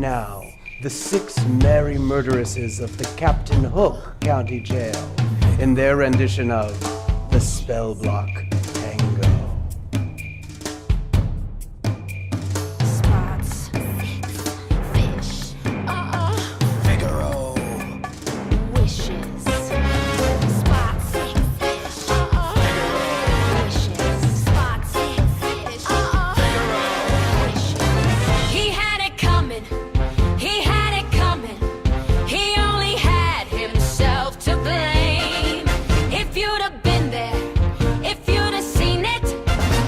now, the 6 merry murderesses of the Captain Hook County Jail in their rendition of the spell block Tango. Spots, fish, Figaro. wishes. Spots, fish, wishes. Spots, fish, wishes. He had it coming. He had it coming. He only had himself to blame. If you'd have been there, if you'd have seen it,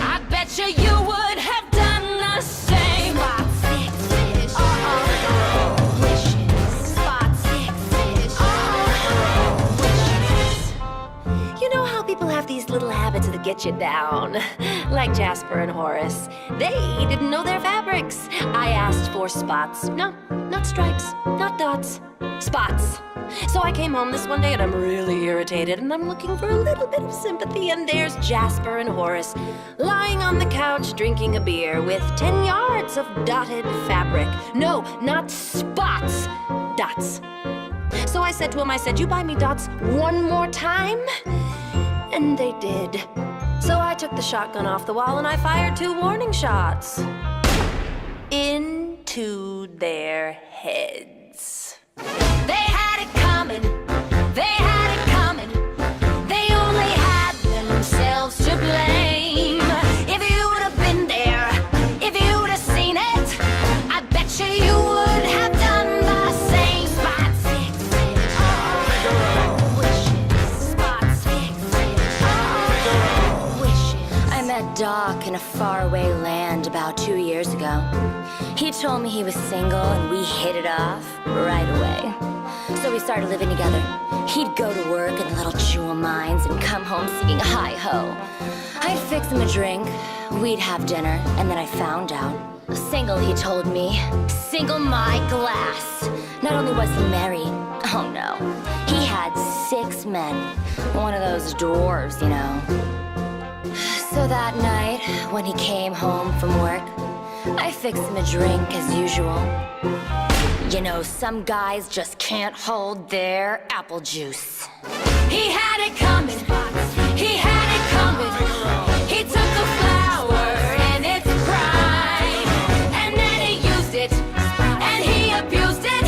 I bet you would have done the same. Spot sick fish. Wishes. Spot sick fish. Wishes. You know how people have these little habits that get you down? Like Jasper and Horace. They didn't know their fabrics. I asked for spots. No, not stripes, not dots. Spots. So I came home this one day and I'm really irritated and I'm looking for a little bit of sympathy, and there's Jasper and Horace lying on the couch drinking a beer with 10 yards of dotted fabric. No, not spots, dots. So I said to him, you buy me dots one more time? And they did. So I took the shotgun off the wall and I fired 2 warning shots into their heads. They had it coming. They had it coming. They only had themselves to blame. If you'd have been there, if you'd have seen it, I bet you would have done the same. Spot sick fish. Wishes. Spot sick fish. Wishes. I met Doc in a faraway land about 2 years ago. He told me he was single and we hit it off right away. So we started living together. He'd go to work in the little jewel mines and come home singing hi-ho. I'd fix him a drink, we'd have dinner, and then I found out. Single, he told me. Single my glass. Not only was he married, oh no, he had 6 men. One of those dwarves, you know. So that night, when he came home from work, I fixed him a drink as usual. You know, some guys just can't hold their apple juice. He had it coming. He had it coming. He took a flower and its pride, and then he used it, and he abused it.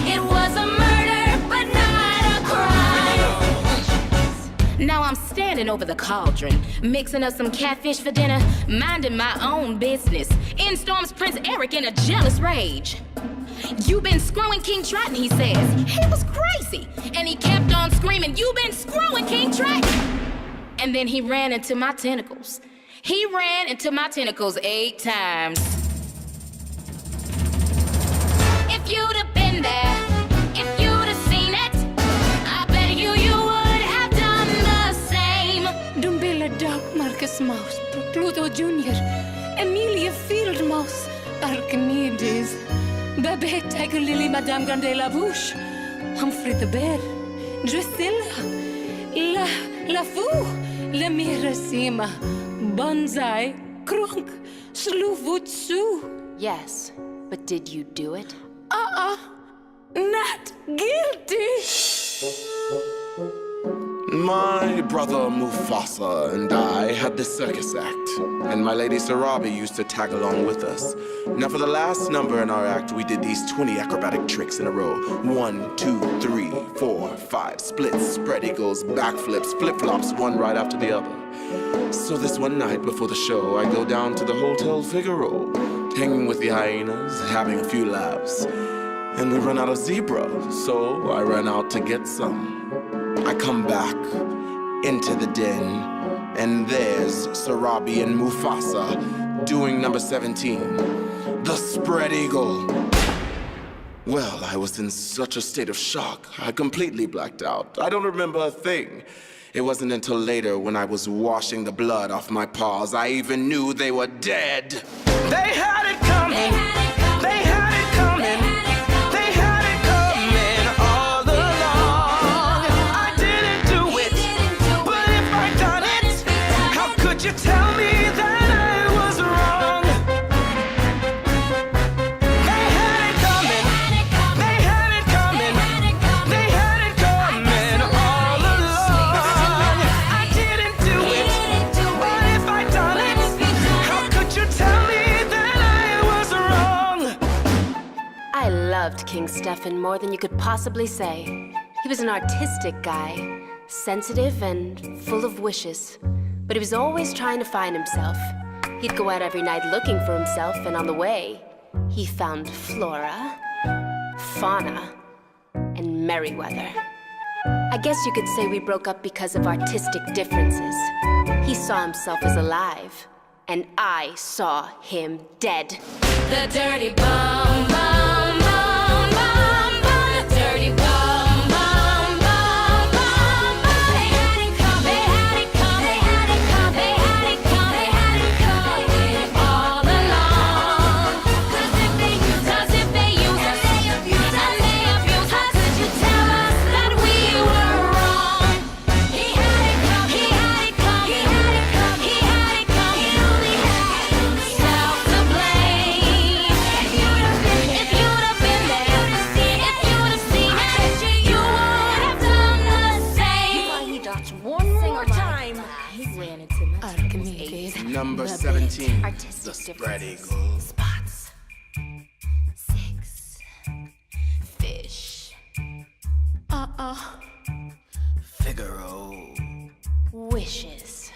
It was a murder, but not a crime. Now I'm standing over the cauldron, mixing up some catfish for dinner, minding my own business. In storms Prince Eric in a jealous rage. "You been screwing King Triton," he says. He was crazy. And he kept on screaming, "You been screwing King Triton." And then he ran into my tentacles. He ran into my tentacles 8 times. If you'd have been there, if you'd have seen it, I bet you would have done the same. Dumbilla Doc Marcus Mouse, Pluto Jr., Amelia Field Mouse, Archimedes, Babette Tiger Lily, Madame Grande La Bouche, Humphrey the Bear, Drusilla, La Fou, La Mirasima, Bonsai, Krunk, Sluvutsu. Yes, but did you do it? Not guilty. My brother Mufasa and I had this circus act, and my lady Sarabi used to tag along with us. Now for the last number in our act, we did these 20 acrobatic tricks in a row. 1, 2, 3, 4, 5, splits, spread eagles, backflips, flip-flops, one right after the other. So this one night before the show, I go down to the Hotel Figaro, hanging with the hyenas, having a few laughs. And we run out of zebra, so I ran out to get some. I come back into the den, and there's Sarabi and Mufasa doing number 17, the spread eagle. Well, I was in such a state of shock, I completely blacked out. I don't remember a thing. It wasn't until later when I was washing the blood off my paws, I even knew they were dead. They had it coming. They had it coming. They had it coming all along. I didn't do it, but if I'd done it, how could you tell me that I was wrong? They had it coming. liked King Stefan more than you could possibly say. He was an artistic guy, sensitive and full of wishes. But he was always trying to find himself. He'd go out every night looking for himself, and on the way, he found flora, fauna, and Merryweather. I guess you could say we broke up because of artistic differences. He saw himself as alive, and I saw him dead. The dirty bum, bum, bum, bum, bum. The dirty bum, bum, bum, bum, bum. They had it come, they had it come, they had it come, they had it come, they had it come all along. 'Cause if they use us, and they abuse us, how could you tell us that we were wrong? He had it come, he had it come, he had it come, he had it come. He only had himself to blame. If you'd have been there, if you'd have seen it, you would have done the same. He dots one more time. He ran into my Archimedes. Number The 17, artistic the spread differences. eagle. Spots. 6. Fish. Figaro. Wishes.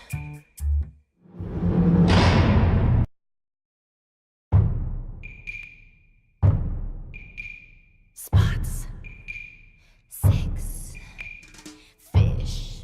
Spots. 6. Fish.